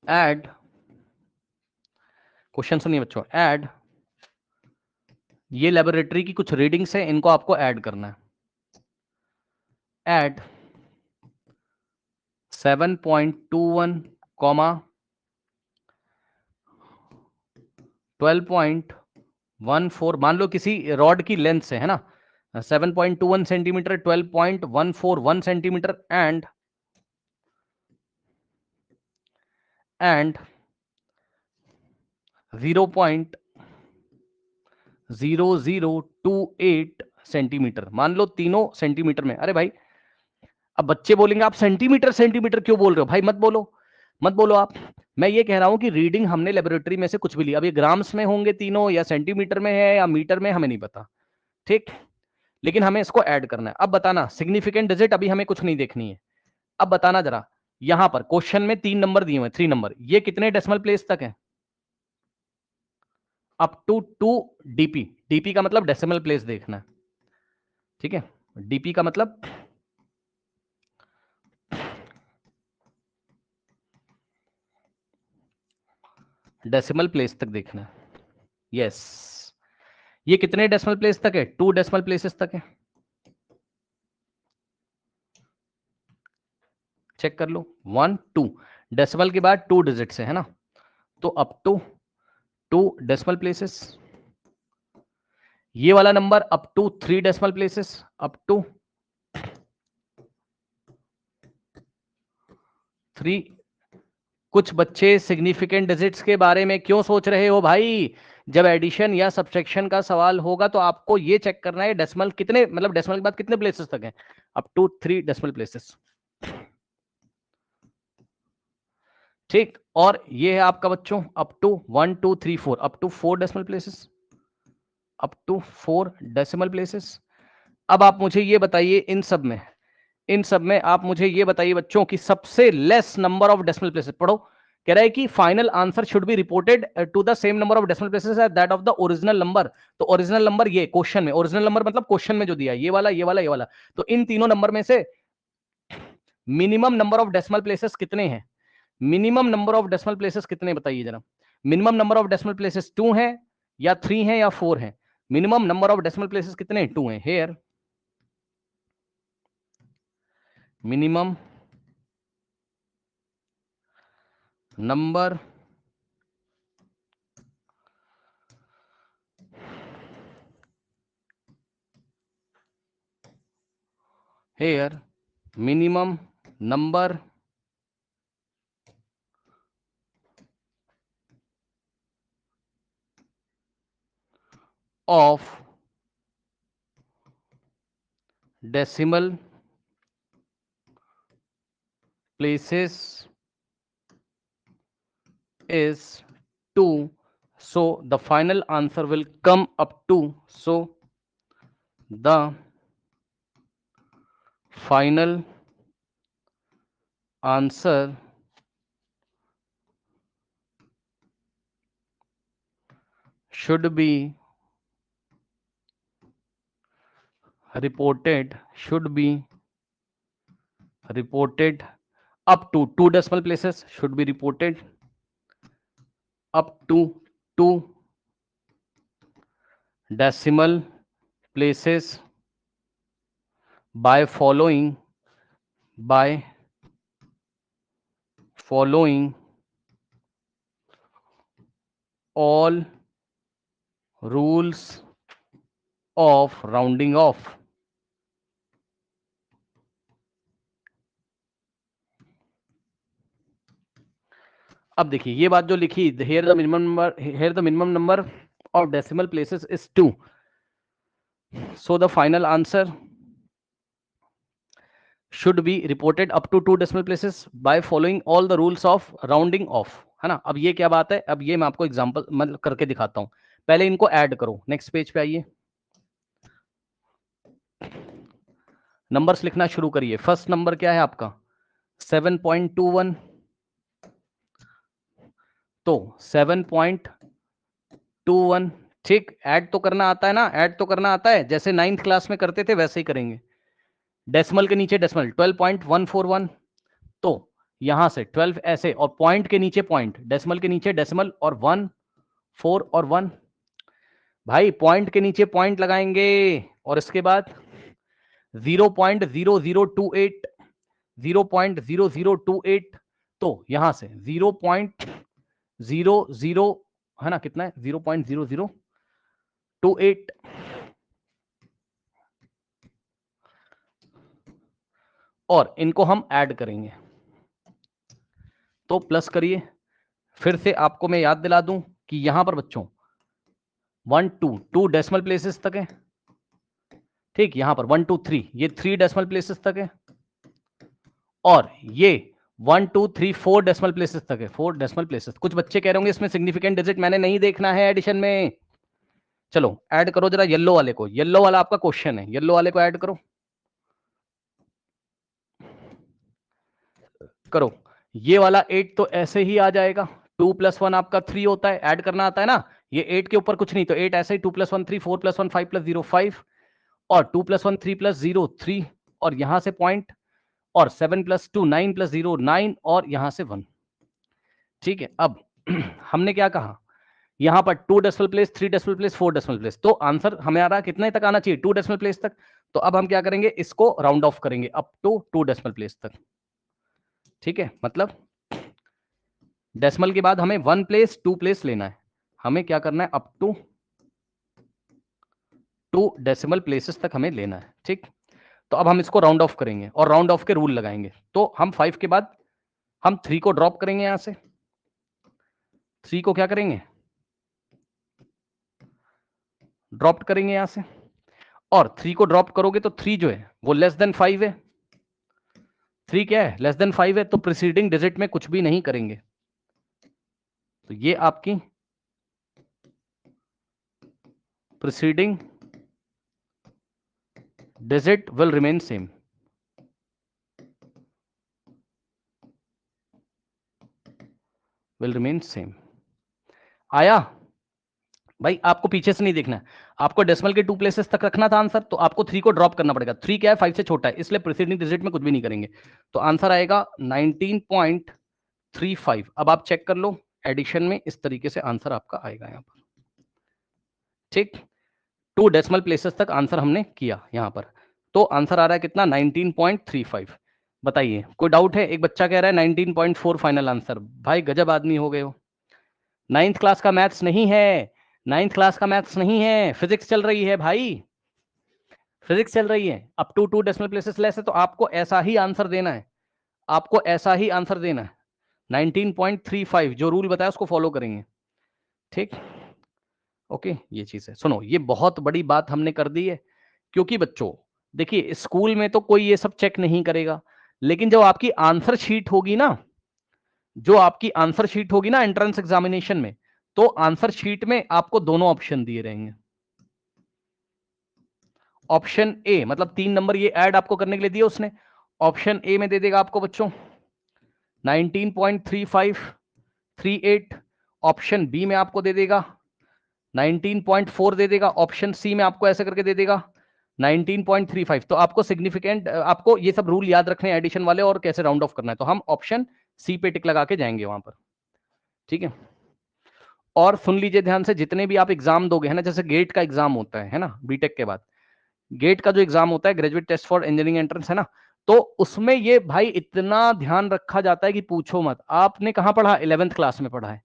Add, question सुनिए बच्चों, add, ये लेबोरेटरी की कुछ रीडिंग्स है, इनको आपको ऐड करना है। ऐड 7.21, 12.14, मान लो किसी रॉड की लेंथ से, है ना, 7.21 सेंटीमीटर, 12.141 सेंटीमीटर एंड 0.0028 सेंटीमीटर, मान लो तीनों सेंटीमीटर में। अरे भाई, अब बच्चे बोलेंगे आप सेंटीमीटर सेंटीमीटर क्यों बोल रहे हो? भाई मत बोलो, मत बोलो आप। मैं ये कह रहा हूं कि रीडिंग हमने लेबोरेटरी में से कुछ भी ली, अब ये ग्राम्स में होंगे तीनों, या सेंटीमीटर में है, या मीटर में, हमें नहीं पता, ठीक, लेकिन हमें इसको ऐड करना है। अब बताना, सिग्निफिकेंट डिजिट अभी हमें कुछ नहीं देखनी है। अब बताना जरा, यहां पर क्वेश्चन में 3 नंबर दिए हुए, 3 नंबर, ये कितने डेसिमल प्लेस तक है? अप टू 2 डीपी, डीपी का मतलब डेसिमल प्लेस देखना है, ठीक है, डीपी का मतलब डेसिमल प्लेस तक देखना है। यस, ये कितने डेसिमल प्लेस तक है? 2 डेसिमल प्लेसेस तक है, चेक कर लो, 1 2 डेसिमल के बाद 2 डिजिट से, है ना, तो अप टू 2 डेसिमल प्लेसेस। ये वाला number up to 3 decimal places, up to 3। कुछ बच्चे सिग्निफिकेंट डिजिट्स के बारे में क्यों सोच रहे हो भाई? जब एडिशन या सब्ट्रैक्शन का सवाल होगा तो आपको ये चेक करना है डेसिमल कितने, मतलब डेसिमल के बाद कितने प्लेसेस तक है, अप टू 3 डेसिमल प्लेसेस, ठीक। और ये है आपका बच्चों up to 1 2 3 4, up to 4 decimal places, up to 4 decimal places. अब आप मुझे ये बताइए, इन सब में, इन सब में आप मुझे ये बताइए बच्चों कि सबसे less number of decimal places, पढ़ो, कह रहा है कि final answer should be reported to the same number of decimal places as that of the original number. तो ओरिजिनल नंबर ये क्वेश्चन में, ओरिजिनल नंबर मतलब क्वेश्चन में जो दिया है, ये वाला, ये वाला, ये वाला, तो इन तीनों नंबर में से minimum number of decimal places कितने हैं? Minimum number of decimal places कितने, बताइए जरा। Minimum number of decimal places 2 है, या 3 है, या 4 है? Minimum number of decimal places कितने? 2 है। Here minimum number here minimum number of decimal places is 2, so the final answer will come up to, so the final answer should be reported up to 2 decimal places, should be reported up to 2 decimal places by following all rules of rounding off। अब देखिए ये बात जो लिखी, here the minimum number of decimal places is 2, so the final answer should be reported up to 2 decimal places by following all the rules of rounding off, है ना। अब ये क्या बात है, अब ये मैं आपको एग्जांपल मतलब करके दिखाता हूं, पहले इनको ऐड करो। नेक्स्ट पेज पे आइए, नंबर्स लिखना शुरू करिए। फर्स्ट नंबर क्या है आपका? 7.21, तो 7.21, ठीक। ऐड तो करना आता है ना, ऐड तो करना आता है, जैसे 9th क्लास में करते थे वैसे ही करेंगे। डेसिमल के नीचे डेसिमल 12.141, तो यहां से 12 ऐसे, और पॉइंट के नीचे पॉइंट, डेसिमल के नीचे डेसिमल, और 1 4 और 1। भाई पॉइंट के नीचे पॉइंट लगाएंगे और इसके बाद 0.0028, 0.0028, तो यहां से 0.00 है ना, कितना है 0.0028, और इनको हम ऐड करेंगे। तो प्लस करिए, फिर से आपको मैं याद दिला दूं कि यहां पर बच्चों 1 2 डेसिमल प्लेसेस तक है, ठीक, यहां पर 1 2 3 ये 3 डेसिमल प्लेसेस तक है, और ये 1 2 3 4 डेसिमल प्लेसेस तक है, 4 डेसिमल प्लेसेस। कुछ बच्चे कह रहे होंगे इसमें सिग्निफिकेंट डिजिट मैंने नहीं देखना है एडिशन में। चलो ऐड करो जरा येलो वाले को, येलो वाला आपका क्वेश्चन है, येलो वाले को ऐड करो, करो। ये वाला 8 तो ऐसे ही आ जाएगा, 2 + 1 आपका 3 होता है, ऐड करना आता है ना। ये 8 के ऊपर कुछ नहीं, तो 8 ऐसे ही, 2 + 1 3, 4 + 1 5 + 0 5, और 2 + 1 3 + 0 3, और यहां से पॉइंट, और 7 + 2 9 + 0 9, और यहां से 1। ठीक है, अब हमने क्या कहा, यहां पर 2 decimal place, 3 decimal place, 4 decimal place, तो आंसर हमें आ रहा है कितने तक आना चाहिए, 2 डेसिमल प्लेस तक। तो अब हम क्या करेंगे, इसको राउंड ऑफ करेंगे अप टू 2 डेसिमल प्लेस तक। ठीक है, मतलब डेसिमल के बाद हमें 1 प्लेस 2 प्लेस लेना है, हमें क्या करना है, अप टू 2 डेसिमल प्लेसेस तक हमें लेना है। ठीक, तो अब हम इसको राउंड ऑफ करेंगे और राउंड ऑफ के रूल लगाएंगे। तो हम 5 के बाद हम 3 को ड्रॉप करेंगे, यहां से 3 को क्या करेंगे, ड्रॉप करेंगे यहां से, और 3 को ड्रॉप करोगे तो 3 जो है वो लेस देन 5 है। 3 क्या है, लेस देन 5 है, तो प्रीसीडिंग डिजिट में कुछ भी नहीं करेंगे, तो ये आपकी preceding digit will remain same. Will remain same. आया भाई, आपको पीछे से नहीं देखना है, आपको डेसिमल के 2 प्लेसेस तक रखना था आंसर, तो आपको 3 को ड्रॉप करना पड़ेगा। 3 क्या है, 5 से छोटा है, इसलिए प्रीसीडिंग डिजिट में कुछ भी नहीं करेंगे, तो आंसर आएगा 19.35। अब आप चेक कर लो एडिशन में, इस तरीके से आंसर आपका आएगा यहां पर। ठीक, 2 डेसिमल प्लेसेस तक आंसर हमने किया यहां पर, तो आंसर आ रहा है कितना, 19.35। बताइए कोई डाउट है? एक बच्चा कह रहा है 19.4 फाइनल आंसर। भाई गजब आदमी हो गए हो, 9th क्लास का मैथ्स नहीं है, 9th क्लास का मैथ्स नहीं है, फिजिक्स चल रही है भाई, फिजिक्स चल रही है। Up to 2 decimal places less है, तो आपको ऐसा ही आंसर देना है, आपको ऐसा ही आंसर देना है, 19.35 जो रूल बताया उसको फॉलो करेंगे। ठीक, ओके, ये चीज है। सुनो, ये बहुत बड़ी बात हमने कर दी है, क्योंकि बच्चों देखिए स्कूल में तो कोई ये सब चेक नहीं करेगा, लेकिन जब आपकी आंसर शीट होगी ना, जो आपकी आंसर शीट होगी ना एंट्रेंस एग्जामिनेशन में, तो आंसर शीट में आपको दोनों ऑप्शन दिए रहेंगे। ऑप्शन ए मतलब 3 नंबर ये ऐड आपको करने के लिए दिए उसने, ऑप्शन ए में दे देगा आपको बच्चों 19.3538, ऑप्शन बी में आपको दे देगा 19.4 दे देगा, ऑप्शन सी में आपको ऐसे करके दे देगा 19.35। तो आपको सिग्निफिकेंट, आपको ये सब रूल याद रखने एडिशन वाले और कैसे राउंड ऑफ करना है, तो हम ऑप्शन सी पे टिक लगा के जाएंगे वहां पर। ठीक है, और सुन लीजिए ध्यान से, जितने भी आप एग्जाम दोगे है ना, जैसे गेट का एग्जाम होता है ना बीटेक के बाद, गेट का जो एग्जाम होता है, graduate test for engineering entrance है ना, तो उसमें ये भाई इतना ध्यान रखा जाता है कि पूछो मत। आपने कहां पढ़ा, 11th क्लास में पढ़ा है,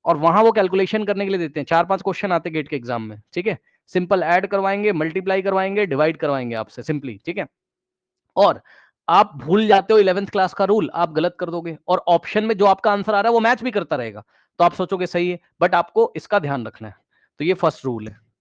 और वहां वो कैलकुलेशन करने के लिए देते हैं, 4-5 क्वेश्चन आते हैं गेट के एग्जाम में। ठीक है, सिंपल ऐड करवाएंगे, मल्टीप्लाई करवाएंगे, डिवाइड करवाएंगे आपसे सिंपली। ठीक है, और आप भूल जाते हो 11th क्लास का रूल, आप गलत कर दोगे, और ऑप्शन में जो आपका आंसर आ रहा है वो मैच भी करता रहेगा, तो आप सोचोगे सही है, बट आपको इसका ध्यान रखना है। तो ये फर्स्ट रूल है।